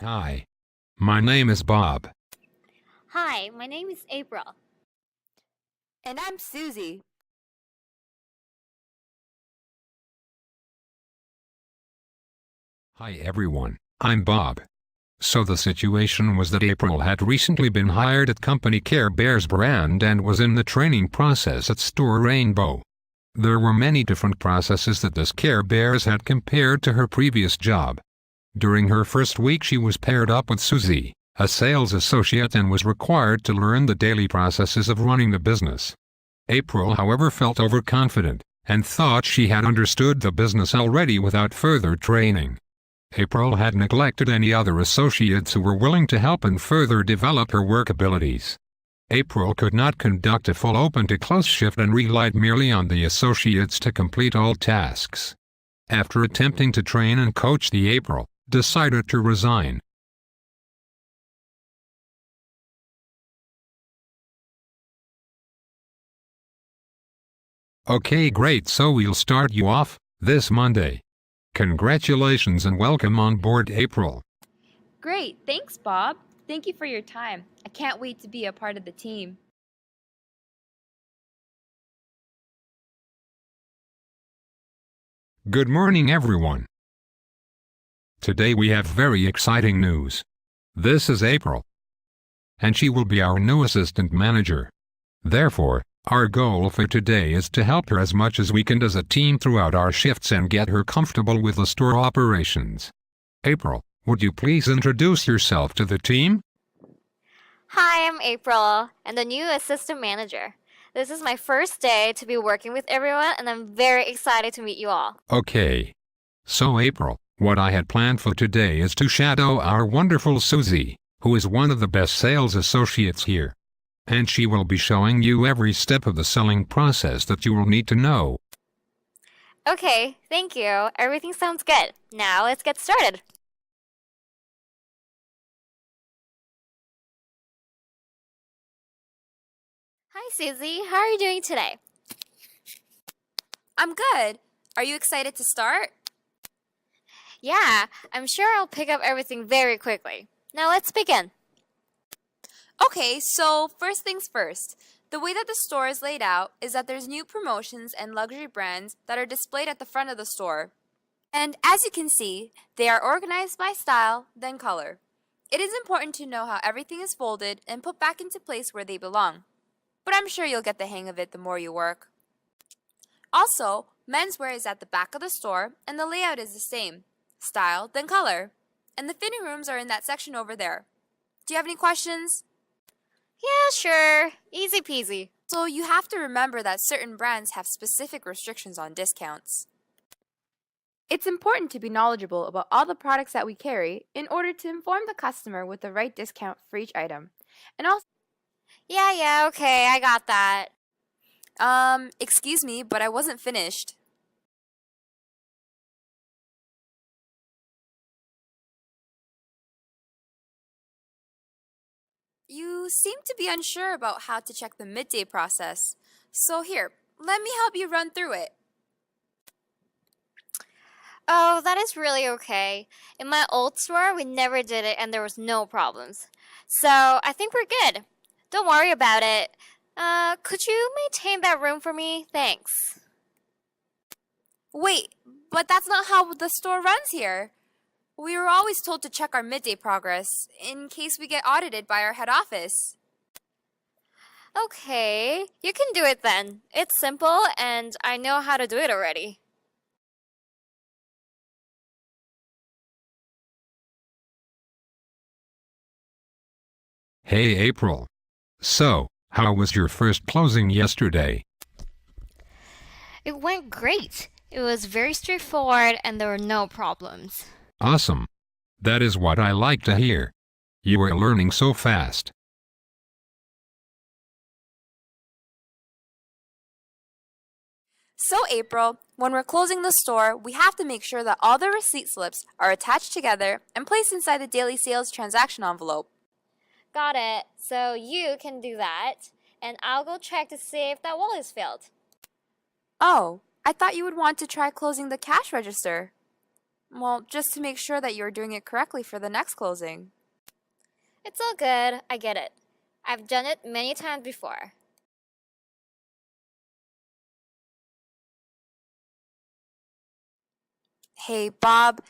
Hi, my name is Bob. Hi, my name is April. And I'm Susie. Hi everyone, I'm Bob. So the situation was that April had recently been hired at company Care Bears brand and was in the training process at Store Rainbow. There were many different processes that this Care Bears had compared to her previous job. During her first week she was paired up with Susie, a sales associate, and was required to learn the daily processes of running the business. April, however, felt overconfident and thought she had understood the business already without further training. April had neglected any other associates who were willing to help and further develop her work abilities. April could not conduct a full open-to-close shift and relied merely on the associates to complete all tasks. After attempting to train and coach, April decided to resign. Okay, great, so we'll start you off this Monday. Congratulations and welcome on board, April. Great, thanks, Bob. Thank you for your time. I can't wait to be a part of the team. Good morning, everyone. Today we have very exciting news. This is April, and she will be our new assistant manager. Therefore, our goal for today is to help her as much as we can as a team throughout our shifts and get her comfortable with the store operations. April, would you please introduce yourself to the team? Hi, I'm April, and the new assistant manager. This is my first day to be working with everyone, and I'm very excited to meet you all. Okay. So April, what I had planned for today is to shadow our wonderful Susie, who is one of the best sales associates here. And she will be showing you every step of the selling process that you will need to know. Okay, thank you. Everything sounds good. Now let's get started. Hi, Susie. How are you doing today? I'm good. Are you excited to start? Yeah, I'm sure I'll pick up everything very quickly. Now let's begin. Okay, so first things first. The way that the store is laid out is that there's new promotions and luxury brands that are displayed at the front of the store. And as you can see, they are organized by style, then color. It is important to know how everything is folded and put back into place where they belong. But I'm sure you'll get the hang of it the more you work. Also, menswear is at the back of the store and the layout is the same. Style, then color. And the fitting rooms are in that section over there. Do you have any questions? Yeah, sure. Easy peasy. So you have to remember that certain brands have specific restrictions on discounts. It's important to be knowledgeable about all the products that we carry in order to inform the customer with the right discount for each item. And also, Yeah, okay, I got that. excuse me, but I wasn't finished. You seem to be unsure about how to check the midday process. So here, let me help you run through it. Oh, that is really okay. In my old store, we never did it and there was no problems. So, I think we're good. Don't worry about it. Could you maintain that room for me? Thanks. Wait, but that's not how the store runs here. We were always told to check our midday progress in case we get audited by our head office. Okay, you can do it then. It's simple and I know how to do it already. Hey April. So, how was your first closing yesterday? It went great. It was very straightforward and there were no problems. Awesome. That is what I like to hear. You are learning so fast. So, April, when we're closing the store, we have to make sure that all the receipt slips are attached together and placed inside the daily sales transaction envelope. Got it. So you can do that, and I'll go check to see if that wall is filled. Oh, I thought you would want to try closing the cash register. Well, just to make sure that you're doing it correctly for the next closing. It's all good. I get it. I've done it many times before. Hey, Bob,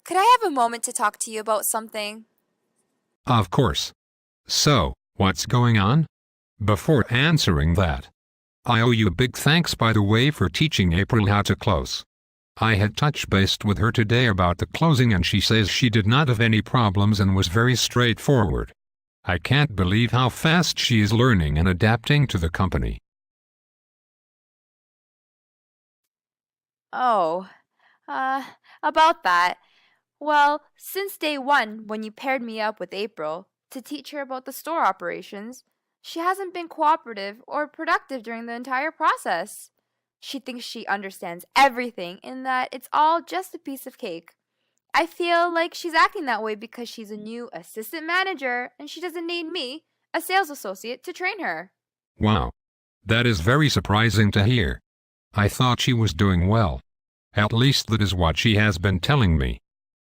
could I have a moment to talk to you about something? Of course. So, what's going on? Before answering that, I owe you a big thanks, by the way, for teaching April how to close. I had touched base with her today about the closing and she says she did not have any problems and was very straightforward. I can't believe how fast she is learning and adapting to the company. Oh, about that. Well, since day one, when you paired me up with April to teach her about the store operations, she hasn't been cooperative or productive during the entire process. She thinks she understands everything and that it's all just a piece of cake. I feel like she's acting that way because she's a new assistant manager and she doesn't need me, a sales associate, to train her. Wow. That is very surprising to hear. I thought she was doing well. At least that is what she has been telling me.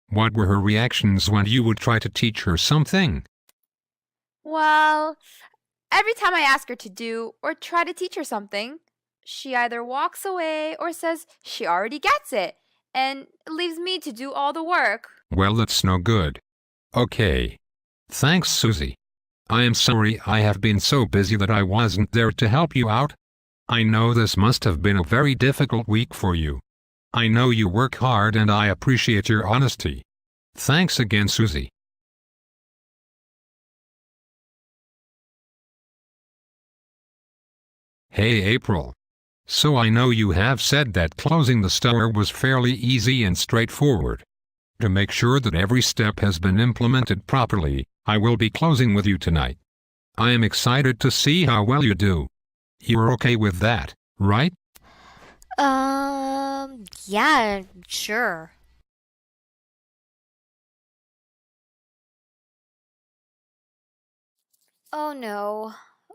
What were her reactions when you would try to teach her something? Well, every time I ask her to do or try to teach her something, she either walks away or says she already gets it and leaves me to do all the work. Well, that's no good. Okay. Thanks, Susie. I am sorry I have been so busy that I wasn't there to help you out. I know this must have been a very difficult week for you. I know you work hard and I appreciate your honesty. Thanks again, Susie. Hey, April. So I know you have said that closing the store was fairly easy and straightforward. To make sure that every step has been implemented properly, I will be closing with you tonight. I am excited to see how well you do. You're okay with that, right? Yeah, sure. Oh no.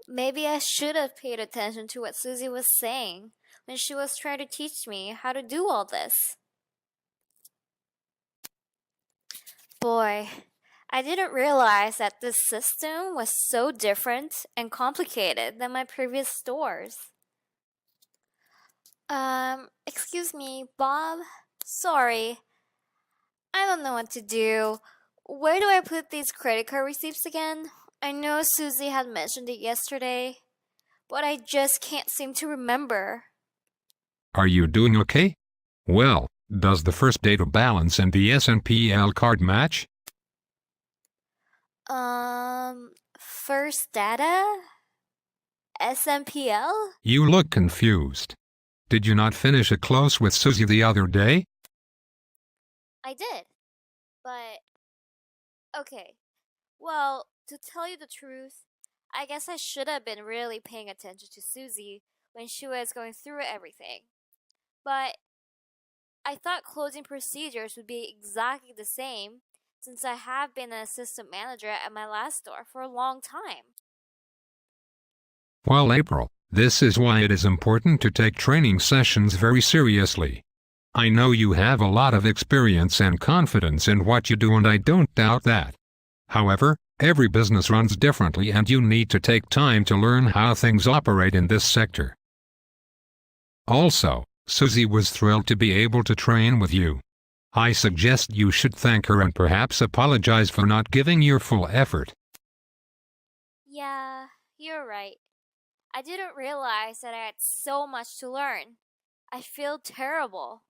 Maybe I should have paid attention to what Susie was saying when she was trying to teach me how to do all this. Boy, I didn't realize that this system was so different and complicated than my previous stores. Excuse me, Bob? Sorry. I don't know what to do. Where do I put these credit card receipts again? I know Susie had mentioned it yesterday, but I just can't seem to remember. Are you doing okay? Well, does the first data balance and the SNPL card match? First data? SNPL? You look confused. Did you not finish a close with Susie the other day? I did. But, okay. Well, to tell you the truth, I guess I should have been really paying attention to Susie when she was going through everything. But I thought closing procedures would be exactly the same since I have been an assistant manager at my last store for a long time. Well, April, this is why it is important to take training sessions very seriously. I know you have a lot of experience and confidence in what you do, and I don't doubt that. However, every business runs differently and you need to take time to learn how things operate in this sector. Also, Susie was thrilled to be able to train with you. I suggest you should thank her and perhaps apologize for not giving your full effort. Yeah, you're right. I didn't realize that I had so much to learn. I feel terrible.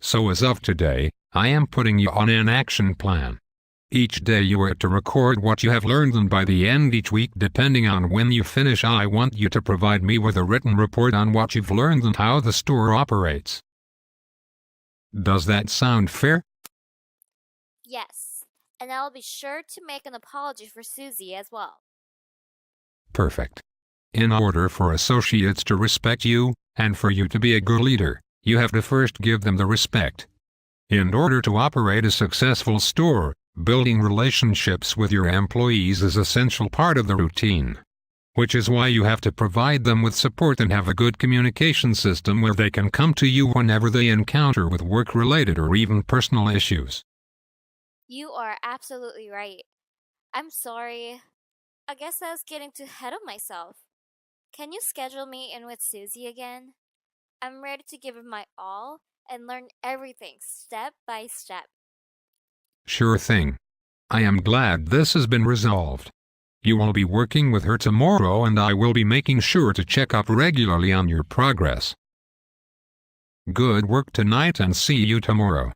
So as of today, I am putting you on an action plan. Each day you are to record what you have learned, and by the end each week, depending on when you finish, I want you to provide me with a written report on what you've learned and how the store operates. Does that sound fair? Yes, and I'll be sure to make an apology for Susie as well. Perfect. In order for associates to respect you, and for you to be a good leader, you have to first give them the respect. In order to operate a successful store, building relationships with your employees is an essential part of the routine. which is why you have to provide them with support and have a good communication system where they can come to you whenever they encounter with work-related or even personal issues. You are absolutely right. I'm sorry. I guess I was getting too ahead of myself. Can you schedule me in with Susie again? I'm ready to give it my all and learn everything step by step. Sure thing. I am glad this has been resolved. You will be working with her tomorrow and I will be making sure to check up regularly on your progress. Good work tonight and see you tomorrow.